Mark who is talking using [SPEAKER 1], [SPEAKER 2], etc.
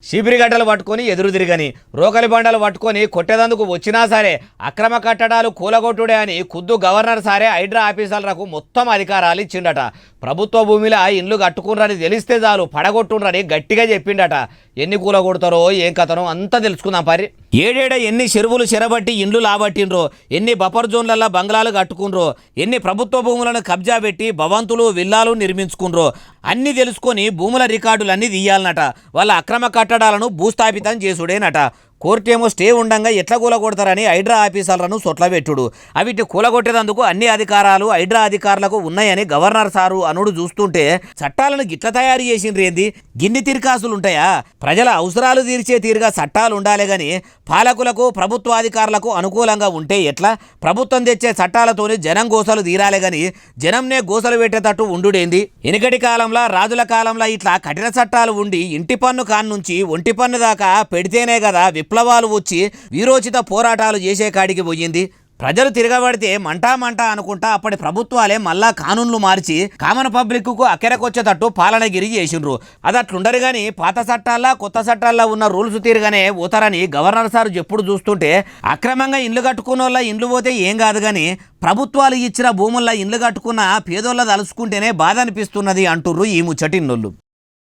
[SPEAKER 1] చీపిరిగడ్డలు పట్టుకొని ఎదురు తిరిగని రోకలి బండలు పట్టుకొని కొట్టేదందుకు వచ్చినా సరే అక్రమ కట్టడాలు కూలగొట్టుడే అని ఖుద్దు గవర్నర్ సారే హైడ్రా ఆఫీసర్లకు మొత్తం అధికారాలు ఇచ్చిండట. ప్రభుత్వ భూమిలో ఇండ్లు కట్టుకున్నారని తెలిస్తే చాలు పడగొట్టుండ్రని గట్టిగా చెప్పిండట. ఎన్ని కూలగొడతారో ఏం కథనో అంతా తెలుసుకుందాం పరి. ఏడేడ ఎన్ని చెరువులు చెరబట్టి ఇండ్లు లాబట్టిండ్రో, ఎన్ని బఫర్ జోన్లల్లో బంగ్లాలు కట్టుకుండ్రో, ఎన్ని ప్రభుత్వ భూములను కబ్జా పెట్టి భవంతులు విల్లాలు నిర్మించుకుండ్రో అన్ని తెలుసుకొని భూముల రికార్డులన్నీ తీయాలన్నట. వాళ్ళ అక్రమ కట్టడాలను భూస్థాపితం చేసుడేనట. కోర్టేమో స్టే ఉండంగా ఎట్లా కూలగొడతారని హైడ్రా ఆఫీసర్లను సొట్లబెట్టుడు. అవిటి కూలగొట్టేందుకు అన్ని అధికారాలు హైడ్రా అధికారులకు ఉన్నాయని గవర్నర్ సారు అనుడు చూస్తుంటే చట్టాలను గిట్ల తయారు చేసిండ్రేంది? గిన్ని తిరకాసులుంటాయా? ప్రజల అవసరాలు తీర్చే తీరుగా చట్టాలు ఉండాలి గాని పాలకులకు ప్రభుత్వాధికారులకు అనుకూలంగా ఉంటే ఎట్లా? ప్రభుత్వం తెచ్చే చట్టాలతోని జనం గోసలు తీరాలి గాని జనంనే గోసలు పెట్టేటట్టు ఉండుడేంది? వెనుకటి కాలంలో రాజుల కాలంలో ఇట్లా కఠిన చట్టాలు ఉండి ఇంటి పన్ను కాన్నుంచి ఒంటి పన్ను దాకా పెడితేనే కదా విప్లవాలు వచ్చి వీరోచిత పోరాటాలు చేసే కాడికి పోయింది. ప్రజలు తిరగబడితే మంటా అనుకుంటా అప్పటి ప్రభుత్వాలే మళ్ళా కానూన్లు మార్చి కామన్ పబ్లిక్ కు అక్కెరకొచ్చేటట్టు పాలనగిరి చేసిండ్రు. అది అట్లుండరు కానీ పాత చట్టాల్లో కొత్త చట్టాల్లో ఉన్న రూల్స్ తీరుగానే పోతారని గవర్నర్ సార్ ఎప్పుడు చూస్తుంటే అక్రమంగా ఇండ్లు కట్టుకున్న వాళ్ళ ఇండ్లు పోతే ఏం కాదు కానీ ప్రభుత్వాలు ఇచ్చిన భూముల్లో ఇండ్లు కట్టుకున్న పేదోళ్ళ తలుసుకుంటేనే బాధ అనిపిస్తున్నది అంటుర్రు ఈ ముచ్చటిన్నోళ్ళు.